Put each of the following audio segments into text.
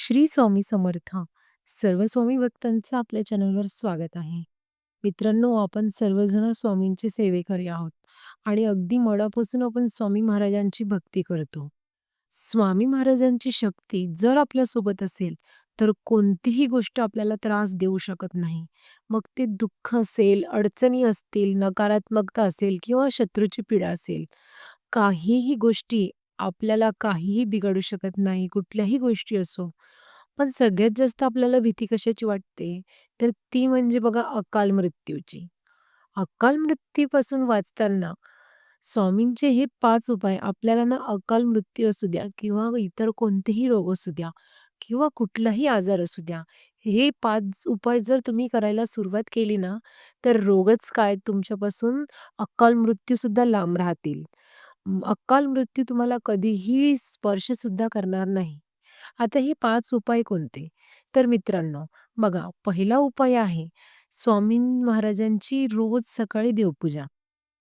श्री स्वामी समर्थ. सर्व स्वामी भक्तांचं आपल्या चॅनलवर स्वागत आहे. मित्रांनो, आपण सर्वजण स्वामींचे सेवेकरी आहोत आणि अगदी मनापासून आपण स्वामी महाराजांची भक्ती करतो. स्वामी महाराजांची शक्ती जर आपल्यासोबत असेल, तर कोणतीही गोष्ट आपल्याला त्रास देऊ शकत नाही. मग ते दुःख असेल, अडचणी असतील, नकारात्मकता असेल किंवा शत्रूची पीडा असेल. काहीही गोष्टी आपल्याला काहीही बिघडू शकत नाही, कुठल्याही गोष्टी असो. पण सगळ्यात जास्त आपल्याला भीती कशाची वाटते? तर ती म्हणजे बघा अकाल मृत्यूची. अकाल मृत्यूपासून वाचताना स्वामींचे हे 5 उपाय आपल्याला ना अकाल मृत्यू असू द्या किंवा इतर कोणतेही रोग असू द्या किंवा कुठलाही आजार असू द्या, हे 5 उपाय जर तुम्ही करायला सुरुवात केली ना, तर रोगच काय तुमच्यापासून अकाल मृत्यूसुद्धा लांब राहतील. अकाल मृत्यू तुम्हाला कधीही स्पर्शसुद्धा करणार नाही. आता हे 5 उपाय कोणते? तर मित्रांनो, बघा पहिला उपाय आहे स्वामी महाराजांची रोज सकाळी देवपूजा.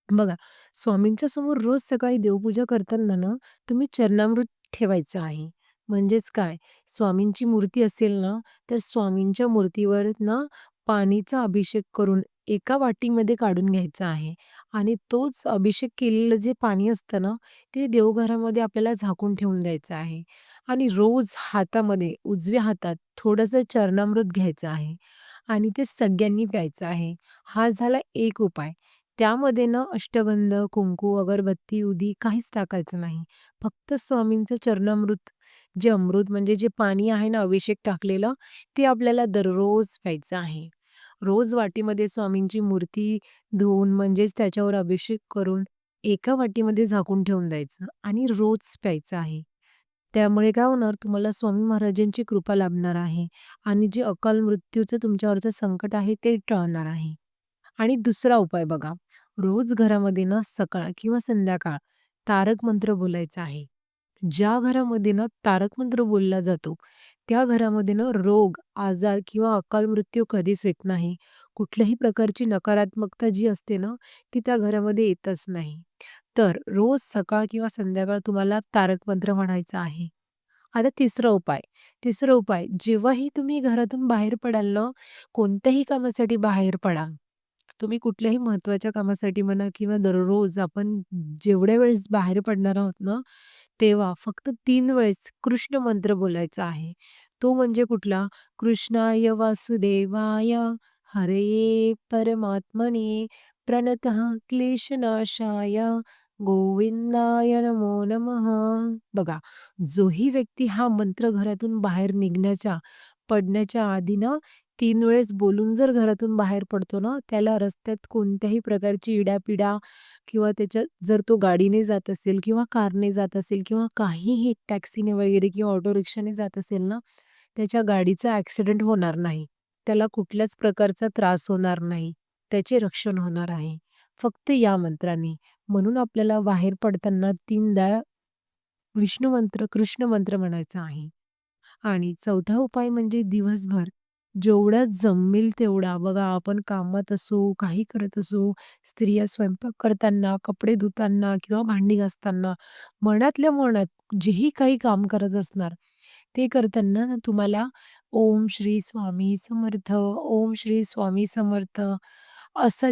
बघा, स्वामींच्या समोर रोज सकाळी देवपूजा करताना ना, तुम्ही चरणामृत ठेवायचं आहे. म्हणजेच काय, स्वामींची मूर्ती असेल ना, तर स्वामींच्या मूर्तीवर ना पाणीचा अभिषेक करून एका वाटीमध्ये काढून घ्यायचा आहे आणि तोच अभिषेक केलेलं जे पाणी असतं ना, ते देवघरामध्ये आपल्याला झाकून ठेवून द्यायचं आहे आणि रोज हातामध्ये, उजव्या हातात थोडंसं चरणामृत घ्यायचं आहे आणि ते सगळ्यांनी प्यायचं आहे. हा झाला एक उपाय. त्यामध्ये ना अष्टगंध, कुंकू, अगरबत्ती, उदी काहीच टाकायचं नाही. फक्त स्वामींचं चरणामृत, जे अमृत म्हणजे जे पाणी आहे ना अभिषेक टाकलेलं, ते आपल्याला दररोज प्यायचं आहे. रोज वाटीमध्ये स्वामींची मूर्ती धुवून म्हणजेच त्याच्यावर अभिषेक करून एका वाटीमध्ये झाकून ठेवून द्यायचं आणि रोज प्यायचं आहे. त्यामुळे काय होणार तुम्हाला स्वामी महाराजांची कृपा लाभणार आहे आणि जे अकाल मृत्यूचं तुमच्यावरचं संकट आहे ते टळणार आहे. आणि दुसरा उपाय बघा, रोज घरामध्ये ना सकाळ किंवा संध्याकाळ तारक मंत्र बोलायचा आहे. ज्या घरामध्ये ना तारक मंत्र बोलला जातो, त्या घरामध्ये ना रोग, आजार किंवा अकाल मृत्यू कधीच येत नाही. कुठल्याही प्रकारची नकारात्मकता जी असते ना, ती त्या घरामध्ये येतच नाही. तर रोज सकाळ किंवा संध्याकाळ तुम्हाला तारक मंत्र म्हणायचं आहे. आता तिसरा उपाय जेव्हाही तुम्ही घरातून बाहेर पडाल ना, कोणत्याही कामासाठी बाहेर पडा. तुम्ही कुठल्याही महत्त्वाच्या कामासाठी म्हणा किंवा दररोज आपण जेवढ्या वेळेस बाहेर पडणार आहोत ना, तेव्हा फक्त 3 वेळेस कृष्ण मंत्र बोलायचा आहे. तो म्हणजे कुठला? कृष्णाय वासुदेवाय हरये परमात्मने प्रणतः क्लेशनाशाय गोविंदाय नमो नमः. बघा, जोही व्यक्ती हा मंत्र घरातून बाहेर पडण्याच्या आधी ना 3 वेळेस बोलून जर घरातून बाहेर पडतो ना, त्याला रस्त्यात कोणत्याही प्रकारची इडापिडा किंवा त्याच्यात जर तो गाडीने जात असेल किंवा कारने जात असेल किंवा काहीही टॅक्सीने वगैरे किंवा ऑटो रिक्षाने जात असेल ना, त्याच्या गाडीचा ॲक्सिडेंट होणार नाही. त्याला कुठल्याच प्रकारचा त्रास होणार नाही. त्याचे रक्षण होणार आहे. फक्त या मंत्राने. म्हणून आपल्याला बाहेर पडताना 3दा विष्णू मंत्र, कृष्ण मंत्र म्हणायचा आहे. आणि चौथा उपाय म्हणजे दिवसभर जेवढा जमेल तेवढा बघा आपण कामात असू, काही करत असू, स्त्रिया स्वयंपाक करताना, कपडे धुताना किंवा भांडी घासताना मनातल्या मनात जेही काही काम करत असणार, ते करताना ना तुम्हाला ओम श्री स्वामी समर्थ, ओम श्री स्वामी समर्थ असा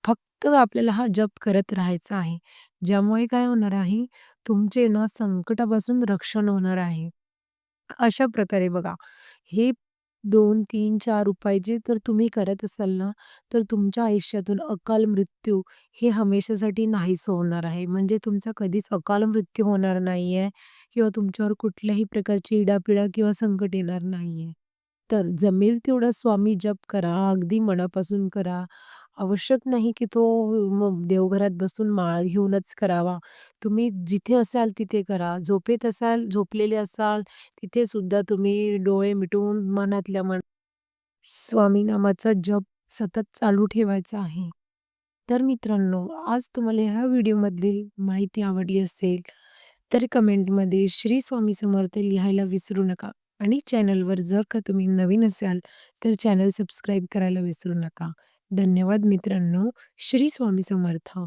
फक्त आपल्याला हा जप करत राहायचा आहे. ज्यामुळे काय होणार आहे, तुमचे ना संकटापासून रक्षण होणार आहे. अशा प्रकारे बघा, हे 2, 3, 4 उपाय जे जर तुम्ही करत असाल ना, तर तुमच्या आयुष्यातून अकाल मृत्यू हे हमेशासाठी नाहीसं होणार आहे. म्हणजे तुमचा कधीच अकाल मृत्यू होणार नाहीये किंवा तुमच्यावर कुठल्याही प्रकारची इडापिडा किंवा संकट येणार नाहीये. तर जमेल तेवढा स्वामी जप करा, अगदी मनापासून करा. आवश्यक नाही की तो मग देवघरात बसून माळ घेऊनच करावा. तुम्ही जिथे असाल तिथे करा. झोपलेले असाल तिथे सुद्धा तुम्ही डोळे मिटून मनातल्या स्वामी नामाचा जप सतत चालू ठेवायचा आहे. तर मित्रांनो, आज तुम्हाला ह्या व्हिडिओमधली माहिती आवडली असेल, तर कमेंटमध्ये श्री स्वामी समर्थ लिहायला विसरू नका आणि चॅनलवर जर का तुम्ही नवीन असाल, तर चॅनल सबस्क्राईब करायला विसरू नका. धन्यवाद मित्रांनो. श्री स्वामी समर्थ.